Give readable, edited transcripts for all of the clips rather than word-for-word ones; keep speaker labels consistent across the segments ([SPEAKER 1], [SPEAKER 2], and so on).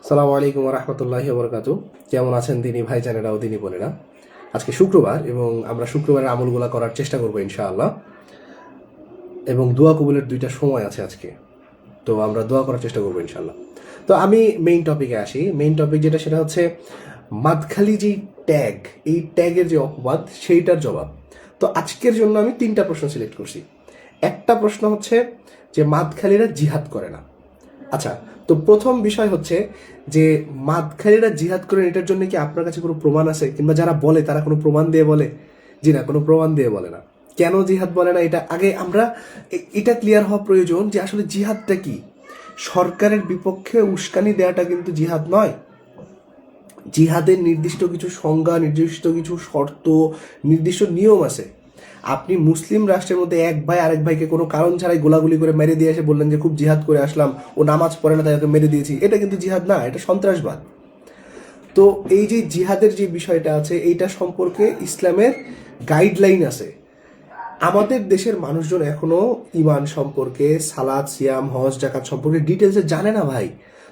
[SPEAKER 1] সালামু আলাইকুম রহমতুল্লাহি বরকাতু। কেমন আছেন দিনী ভাইজানেরা ও দিনী বোনেরা? আজকে শুক্রবার এবং আমরা শুক্রবারের আমলগুলা করার চেষ্টা করবো ইনশাআল্লাহ। এবং দোয়া কবুলের দুইটা সময় আছে আজকে, তো আমরা দোয়া করার চেষ্টা করবো ইনশাআল্লাহ। তো আমি মেইন টপিকে আসি। মেইন টপিক যেটা, সেটা হচ্ছে মাদখালি যে ট্যাগ, এই ট্যাগের যে অপবাদ, সেইটার জবাব। তো আজকের জন্য আমি 3টা প্রশ্ন সিলেক্ট করছি। একটা প্রশ্ন হচ্ছে যে মাদখালিরা জিহাদ করে না। আচ্ছা, তো প্রথম বিষয় হচ্ছে যে মাদখালিরা জিহাদ করেন, এটার জন্য কি আপনার কাছে কোনো প্রমাণ আছে? কিংবা যারা বলে তারা কোনো প্রমাণ দিয়ে বলে? জি না, কোনো প্রমাণ দিয়ে বলে না। কেন জিহাদ বলে না, এটা আগে আমরা এটা ক্লিয়ার হওয়া প্রয়োজন যে আসলে জিহাদটা কি। সরকারের বিপক্ষে উস্কানি দেওয়াটা কিন্তু জিহাদ নয়। জিহাদের নির্দিষ্ট কিছু সংজ্ঞা, নির্দিষ্ট কিছু শর্ত, নির্দিষ্ট নিয়ম আছে। আপনি মুসলিম রাষ্ট্রের মধ্যে এক ভাই আরেক ভাইকে কোনো কারণ ছাড়াই গোলাগুলি করে মেরে দিয়ে এসে বললেন যে খুব জিহাদ করে আসলাম, ও নামাজ পড়ে না তাই ওকে মেরে দিয়েছি, এটা কিন্তু জিহাদ না, এটা সন্ত্রাসবাদ। তো এই যে জিহাদের যে বিষয়টা আছে, এইটা সম্পর্কে ইসলামের গাইডলাইন আছে। আমাদের দেশের মানুষজন এখনো ইমান সম্পর্কে, সালাত, সিয়াম, হজ, জাকাত সম্পর্কে ডিটেলসে জানে না ভাই।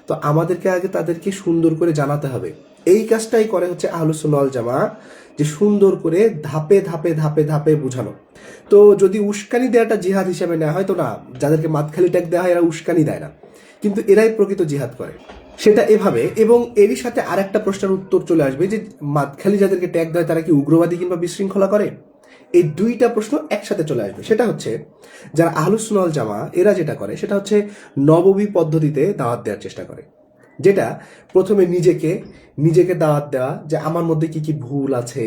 [SPEAKER 1] তো আমাদেরকে আগে তাদেরকে সুন্দর করে জানাতে হবে। এই কাজটাই করে হচ্ছে আহলুস সুন্নাহ ওয়াল জামাআহ, যে সুন্দর করে ধাপে ধাপে ধাপে ধাপে বোঝানো। তো যদি উস্কানি দেওয়াটা জিহাদ হিসেবে নেওয়া হয়, তো না, যাদেরকে মাদখালি ট্যাগ দেওয়া হয় এরা উস্কানি দেয় না, কিন্তু এরাই প্রকৃত জিহাদ করে সেটা এভাবে। এবং এরই সাথে আরেকটা প্রশ্নের উত্তর চলে আসবে যে মাদখালি যাদেরকে ট্যাগ দেয় তারা কি উগ্রবাদী কিংবা বিশৃঙ্খলা করে? এই দুইটা প্রশ্ন একসাথে চলে আসবে। সেটা হচ্ছে যারা আহলুস সুন্নাহ ওয়াল জামাআহ এরা যেটা করে সেটা হচ্ছে নববী পদ্ধতিতে দাওয়াত দেওয়ার চেষ্টা করে। যেটা প্রথমে নিজেকে নিজেকে দাওয়াত দেওয়া, যে আমার মধ্যে কি কি ভুল আছে,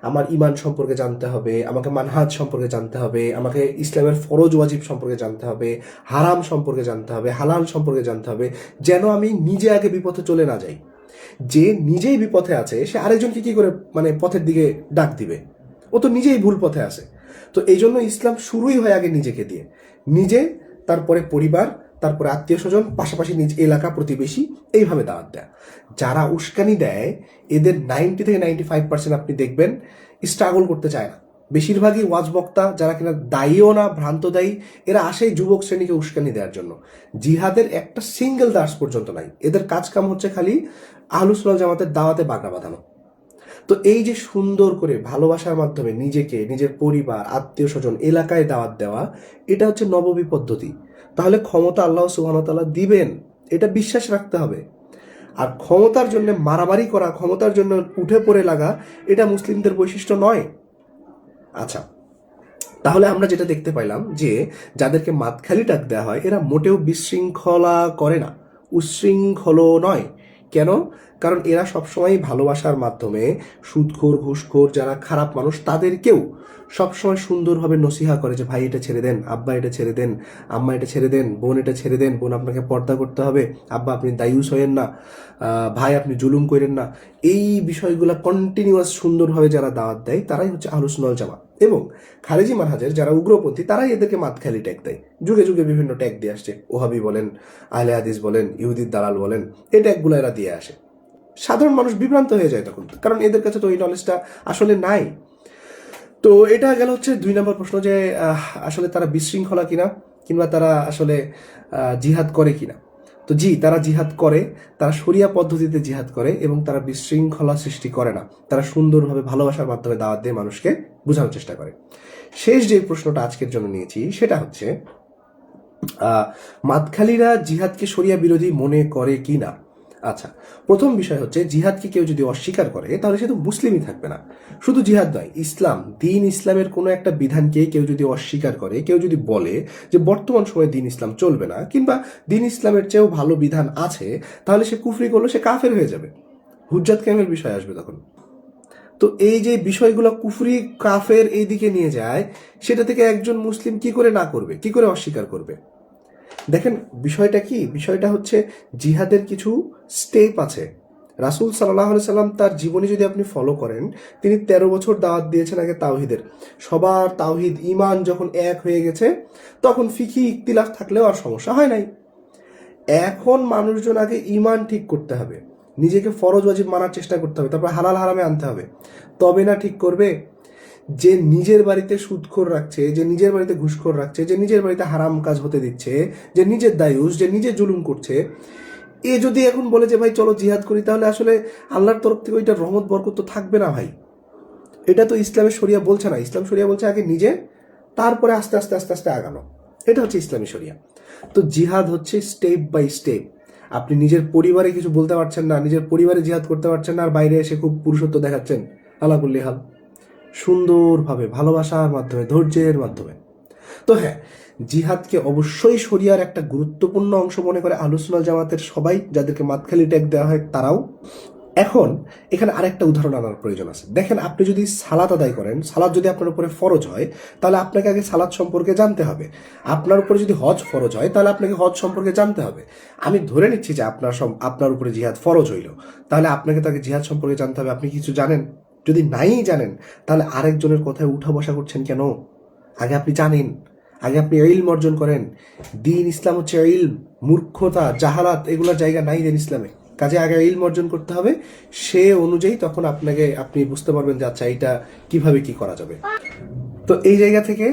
[SPEAKER 1] আমার ইমান সম্পর্কে জানতে হবে, আমাকে মানহাজ সম্পর্কে জানতে হবে, আমাকে ইসলামের ফরজ ওয়াজিব সম্পর্কে জানতে হবে, হারাম সম্পর্কে জানতে হবে, হালাল সম্পর্কে জানতে হবে, যেন আমি নিজে আগে বিপথে চলে না যাই। যে নিজেই বিপথে আছে সে আরেকজনকে কি করে মানে পথের দিকে ডাক দিবে? ও তো নিজেই ভুল পথে আছে। তো এই জন্য ইসলাম শুরুই হয় আগে নিজেকে দিয়ে। নিজে, তারপরে পরিবার, তারপরে আত্মীয় স্বজন, পাশাপাশি নিজ এলাকা, প্রতিবেশী, এইভাবে দাওয়াত দেয়। যারা উস্কানি দেয় এদের 90 থেকে 95% আপনি দেখবেন স্ট্রাগল করতে চায় না। বেশিরভাগই ওয়াজ বক্তা, যারা কিনা দায়ীও না, ভ্রান্ত দায়ী, এরা আসে যুবক শ্রেণীকে উস্কানি দেওয়ার জন্য। জিহাদের একটা সিঙ্গেল দাস পর্যন্ত নাই। এদের কাজ কাম হচ্ছে খালি আহলুস সুন্নাহ জামাতের দাওয়াতে বাগড়া বাঁধানো। তো এই যে সুন্দর করে ভালোবাসার মাধ্যমে নিজেকে, নিজের পরিবার, আত্মীয় স্বজন, এলাকায় দাওয়াত দেওয়া, এটা হচ্ছে নববী পদ্ধতি। তাহলে ক্ষমতা আল্লাহ সুবহানাহু ওয়া তাআলা দিবেন, এটা বিশ্বাস রাখতে হবে। আর ক্ষমতার জন্য মারামারি করা, ক্ষমতার জন্য উঠে পড়ে লাগা, এটা মুসলিমদের বৈশিষ্ট্য নয়। আচ্ছা, তাহলে আমরা যেটা দেখতে পাইলাম যে যাদেরকে মাদখালি ডাক দেওয়া হয় এরা মোটেও বিশৃঙ্খলা করে না, উচ্ছৃঙ্খলও নয়। কেন? কারণ এরা সবসময় ভালোবাসার মাধ্যমে সুদখোর, ঘুষখোর, যারা খারাপ মানুষ তাদেরকেও সবসময় সুন্দরভাবে নসিহা করে যে ভাই এটা ছেড়ে দেন, আব্বা এটা ছেড়ে দেন, আম্মা এটা ছেড়ে দেন, বোন এটা ছেড়ে দেন, বোন আপনাকে পর্দা করতে হবে, আব্বা আপনি দায়ুস হইয়েন না, ভাই আপনি জুলুম করেন না। এই বিষয়গুলো কন্টিনিউয়াস সুন্দরভাবে যারা দাওয়াত দেয় তারাই হচ্ছে আহলুস সুন্নাহ ওয়াল জামাআহ। এবং খারেজি মানহাজের যারা উগ্রপন্থী তারাই এদেরকে মাদখালি ট্যাগ দেয়। যুগে যুগে বিভিন্ন ট্যাগ দিয়ে আসছে, ওহাবি বলেন, আহলে হাদিস বলেন, ইহুদির দালাল বলেন, এই ট্যাগগুলো এরা দিয়ে আসে। সাধারণ মানুষ বিভ্রান্ত হয়ে যায় তখন, কারণ এদের কাছে তো এই নলেজটা আসলে নাই। তো এটা গেল হচ্ছে 2 নম্বর প্রশ্ন, যে আসলে তারা বিশৃঙ্খলা কিনা, কিংবা তারা আসলে জিহাদ করে কিনা। তো জি, তারা জিহাদ করে, তারা শরিয়া পদ্ধতিতে জিহাদ করে এবং তারা বিশৃঙ্খলা সৃষ্টি করে না। তারা সুন্দরভাবে ভালোবাসার মাধ্যমে দাওয়াত দিয়ে মানুষকে বোঝানোর চেষ্টা করে। শেষ যে প্রশ্নটা আজকের জন্য নিয়েছি সেটা হচ্ছে মাদখালিরা জিহাদকে শরিয়া বিরোধী মনে করে কি না। আচ্ছা, প্রথম বিষয় হচ্ছে জিহাদকে কেউ যদি অস্বীকার করে তাহলে সে তো মুসলিমই থাকবে না। শুধু জিহাদ নয়, ইসলাম, দিন ইসলামের কোনো একটা বিধানকে কেউ যদি অস্বীকার করে, কেউ যদি বলে যে বর্তমান সময়ে দিন ইসলাম চলবে না, কিংবা দিন ইসলামের চেয়েও ভালো বিধান আছে, তাহলে সে কুফরি করলো, সে কাফের হয়ে যাবে। হুজ্জাত কায়েমের বিষয় আসবে তখন। তো এই যে বিষয়গুলো কুফরি, কাফের এই দিকে নিয়ে যায়, সেটা থেকে একজন মুসলিম কি করে না করবে, কি করে অস্বীকার করবে? দেখেন বিষয়টা কি, বিষয়টা হচ্ছে জিহাদের কিছু স্টেপ আছে। রাসূল সাল্লাল্লাহু আলাইহি সাল্লাম তার জীবনী যদি আপনি ফলো করেন, তিনি 13 বছর দাওয়াত দিয়েছেন আগে তাওহীদের। সবার তাওহীদ, ঈমান যখন এক হয়ে গেছে, তখন ফিকহি ইখতিলাফ থাকলেও আর সমস্যা হয় নাই। এখন মানুষজন আগে ঈমান ঠিক করতে হবে, নিজেকে ফরজ ওয়াজিব মানার চেষ্টা করতে হবে, তারপর হালাল হারামে আনতে হবে, তবে না ঠিক করবে। যে নিজের বাড়িতে সুদখোর রাখছে, যে নিজের বাড়িতে ঘুষখোর রাখছে, যে নিজের বাড়িতে হারাম কাজ হতে দিচ্ছে, যে নিজের দায়ুস, যে নিজে জুলুম করছে, এ যদি এখন বলে যে ভাই চলো জিহাদ করি, তাহলে আসলে আল্লাহর তরফ থেকে ওইটা রহমত বরকত তো থাকবে না ভাই। এটা তো ইসলামের শরিয়া বলছে না। ইসলাম শরিয়া বলছে আগে নিজে, তারপরে আস্তে আস্তে আস্তে আস্তে আগানো। এটা হচ্ছে ইসলামী শরিয়া। তো জিহাদ হচ্ছে স্টেপ বাই স্টেপ। আপনি নিজের পরিবারে কিছু বলতে পারছেন না, নিজের পরিবারে জিহাদ করতে পারছেন না, আর বাইরে এসে খুব পুরুষত্ব দেখাচ্ছেন, আল্লাহ কুল্লি হাল, সুন্দরভাবে ভালোবাসার মাধ্যমে, ধৈর্যের মাধ্যমে। তো হ্যাঁ, জিহাদকে অবশ্যই শরিয়ার একটা গুরুত্বপূর্ণ অংশ মনে করে আহলুস সুন্নাহ জামাতের সবাই, যাদেরকে মাতখালি ট্যাগ দেওয়া হয় তারাও। এখন এখানে আরেকটা উদাহরণ আনার প্রয়োজন আছে। দেখেন, আপনি যদি সালাত আদায় করেন, সালাত যদি আপনার উপরে ফরজ হয়, তাহলে আপনাকে আগে সালাত সম্পর্কে জানতে হবে। আপনার উপরে যদি হজ ফরজ হয়, তাহলে আপনাকে হজ সম্পর্কে জানতে হবে। আমি ধরে নিচ্ছি যে আপনার উপরে জিহাদ ফরজ হইল, তাহলে আপনাকে তাকে জিহাদ সম্পর্কে জানতে হবে। আপনি কিছু জানেন? যদি নাই জানেন, তাহলে আরেকজনের কথায় উঠা বসা করছেন কেন? আগে আপনি জানেন, আগে আপনি ইলম অর্জন করেন। দিন ইসলাম হচ্ছে ইলম। মূর্খতা, জাহালাত এগুলোর জায়গা নাই দিন ইসলামে। কাজে আগে ইলম অর্জন করতে হবে, সে অনুযায়ী তখন আপনি বুঝতে পারবেন যে আচ্ছা এটা কিভাবে কি করা যাবে। তো এই জায়গা থেকে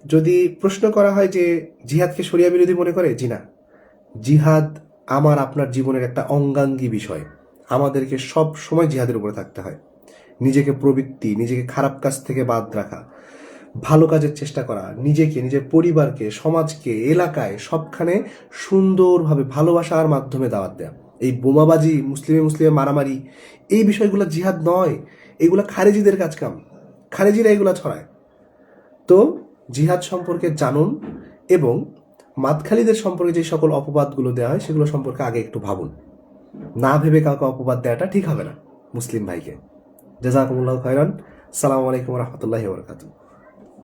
[SPEAKER 1] যদি প্রশ্ন করা হয় যে জিহাদকে শরিয়া বিরোধী মনে করে, জি না। জিহাদ আমার আপনার জীবনের একটা অঙ্গাঙ্গী বিষয়। আমাদেরকে সব সময় জিহাদের উপরে থাকতে হয়। নিজেকে প্রবৃত্তি, নিজেকে খারাপ কাজ থেকে বাদ রাখা, ভালো কাজের চেষ্টা করা, নিজেকে, নিজের পরিবারকে, সমাজকে, এলাকায় সবখানে সুন্দরভাবে ভালোবাসার মাধ্যমে দাওয়াত দেয়া। এই বোমাবাজি, মুসলিমে মারামারি, এই বিষয়গুলো জিহাদ নয়। এগুলো খারেজিদের কাজকাম। খারেজিরা এগুলো ছড়ায়। তো জিহাদ সম্পর্কে জানুন, এবং মাতখালিদের সম্পর্কে যে সকল অপবাদগুলো দেওয়া হয় সেগুলো সম্পর্কে আগে একটু ভাবুন। না ভেবে কাউকে অপবাদ দেওয়াটা ঠিক হবে না মুসলিম ভাইকে। জাযাকুমুল্লাহু খাইরান। আসসালামু আলাইকুম ওয়া রাহমাতুল্লাহি ওয়া বারাকাতুহু।